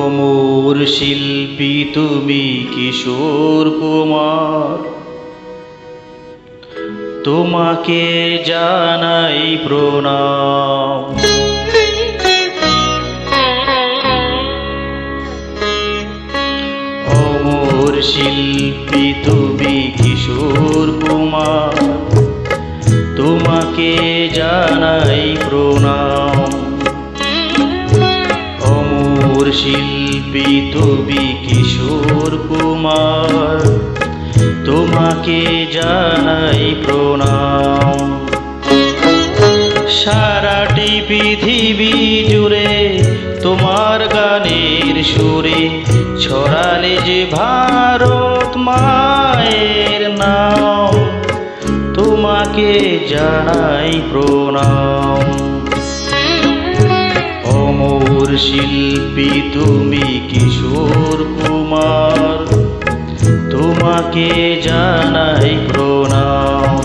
অমর শিল্পী তুমি কিশোর কুমার, তোমাকে জানাই প্রণাম। অমর শিল্পী তুমি কিশোর কুমার, তোমাকে জানাই প্রণাম। অমর শিল্পী তুমি কিশোর কুমার, তোমাকে জানাই প্রণাম। সারাটি পৃথিবী জুড়ে তোমার গানের সুরে ছড়ালে যে ভারত মায়ের নাম, তোমাকে জানাই প্রণাম। অমর শিল্পী তুমি কিশোর কুমার, তোমাকে জানাই প্রণাম।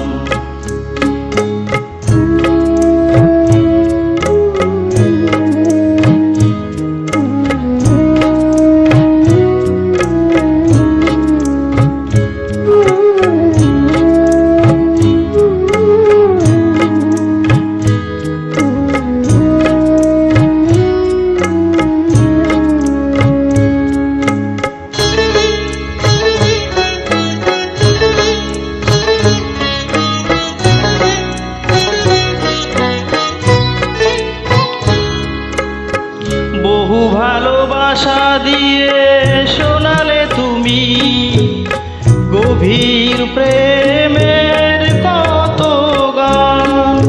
বহু ভালোবাসা দিয়ে শোনালে তুমি গভীর প্রেমের কত গান।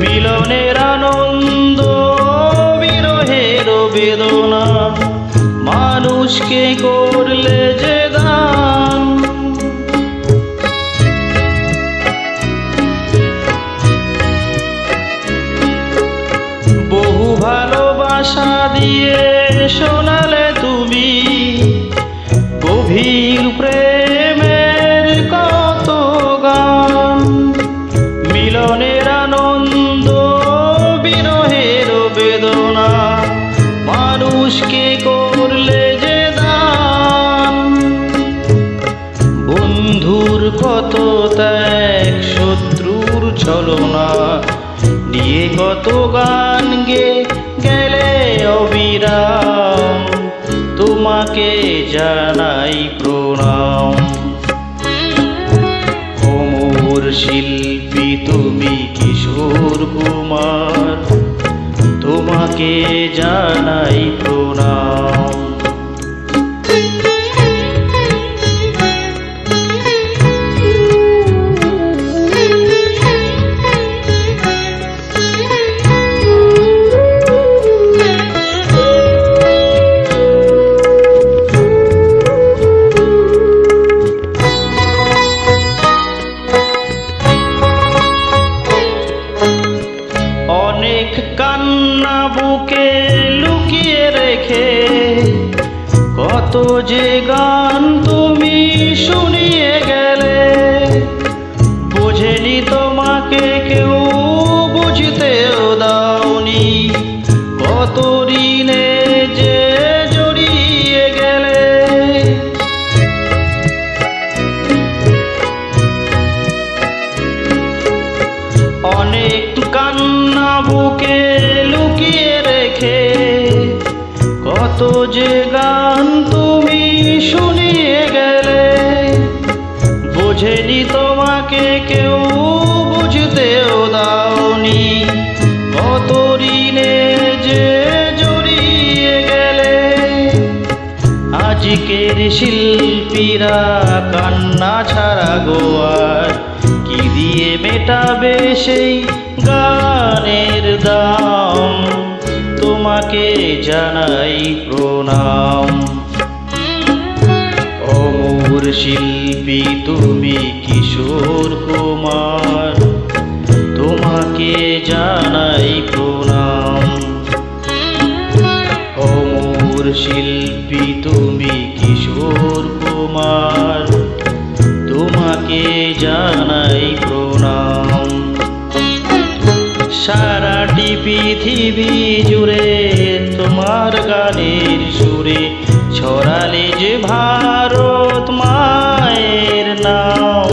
মিলনের আনন্দ, বিরহের বেদনা, মানুষকে করলে যে দান। বহু ভালোবাসা দিয়ে শোনালে তুমি গভীর প্রেমের কত গান। মিলনের আনন্দ, বিরহের বেদনা, মানুষকে করলে যে দান। বন্ধুর কত ত্যাগ, শত্রুর ছলনা নিয়ে কত গান গেলে অবিরাম, তোমাকে জানাই প্রণাম। অমর শিল্পী তুমি কিশোর কুমার, তোমাকে জানাই প্রণাম। অনেক কান্না বুকে লুকিয়ে রেখে কত যে গান তুমি শুনিয়ে গেলে। বোঝেনি তোমাকে কেউ, বুঝতেও দাওনি, কত ঋণে যে জড়িয়ে গেলে। অনেক কান্না বুকে লুকিয়ে রেখে কত যে গান তুমি শুনিয়ে গেলে। বোঝেনি তোমাকে কেউ, বুঝতেও দাওনি, কত ঋণে যে জড়িয়ে গেলে। আজকের শিল্পীরা কান্না ছাড়া গোয়ার কি দিয়ে মেটাবে সেই গানের দাম, তোমাকে জানাই প্রণাম। অমর শিল্পী তুমি কিশোর কুমার, তোমাকে জানাই প্রণাম। অমর শিল্পী তুমি কিশোর কুমার, তোমাকে জানাই প্রণাম। সারা গোটাটি পৃথিবী জুড়ে তোমার গানের সুরে ছড়ালে যে ভারত মায়ের নাম,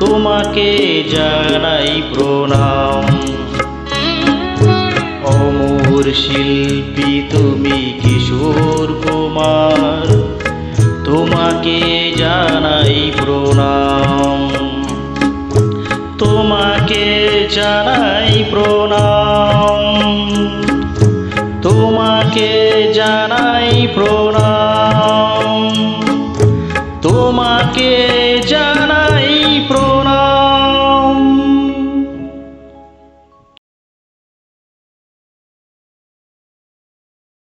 তোমাকে জানাই প্রণাম। অমর শিল্পী তুমি কিশোর কুমার, তোমাকে জানাই প্রণাম, তোমাকে জানাই প্রণাম, তোমাকে জানাই প্রণাম।